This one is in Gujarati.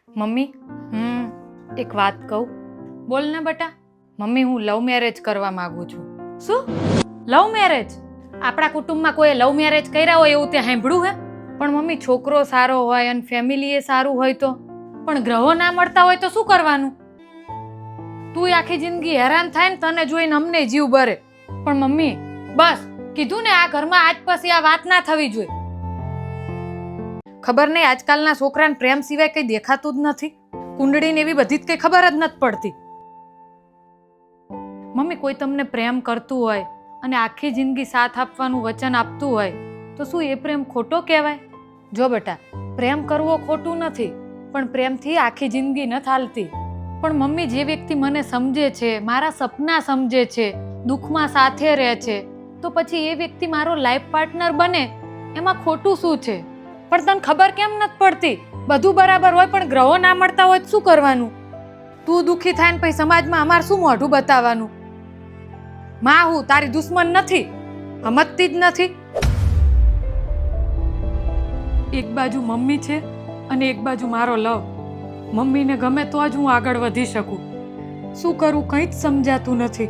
મમ્મી એક વાત કહું? બોલ ને બેટા. મમ્મી, હું લવ મેરેજ કરવા માંગુ છું. શું? Love marriage? આપણા કુટુંબમાં કોઈ લવ મેરેજ કર્યા હોય એવું ત્યાં સાંભળ્યું હે? પણ મમ્મી, છોકરો સારો હોય અને ફેમિલી એ સારું હોય તો, પણ ગ્રહો ના મળતા હોય તો શું કરવાનું? તું આખી જિંદગી હેરાન થાય ને તને જોઈને અમને જીવ બરે. પણ મમ્મી, બસ કીધું ને, આ ઘરમાં આજ પછી આ વાત ના થવી જોઈએ. ખબર નહીં, આજકાલના છોકરાને પ્રેમ સિવાય કઈ દેખાતું જ નથી. કુંડળીને એવી બધી જ કઈ ખબર જ નથી પડતી. મમ્મી, કોઈ તમને પ્રેમ કરતું હોય અને આખી જિંદગી સાથ આપવાનું વચન આપતું હોય તો શું એ પ્રેમ ખોટો કહેવાય? જો બેટા, પ્રેમ કરવો ખોટું નથી, પણ પ્રેમથી આખી જિંદગી ન ચાલતી. પણ મમ્મી, જે વ્યક્તિ મને સમજે છે, મારા સપના સમજે છે, દુઃખમાં સાથે રહે છે, તો પછી એ વ્યક્તિ મારો લાઈફ પાર્ટનર બને એમાં ખોટું શું છે? પણ તને ખબર કેમ નથી પડતી? બધું બરાબર હોય પણ ગ્રહો ના મળતા હોય તો શું કરવાનું? તું દુઃખી થાય ને પછી સમાજમાં અમારે શું મોઢું બતાવવાનું? માં હું તારી દુશ્મન નથી, સમજતી જ નથી. એક બાજુ મમ્મી છે અને એક બાજુ મારો લવ. મમ્મીને ગમે તો જ હું આગળ વધી શકું. શું કરું કંઈ જ સમજાતું નથી.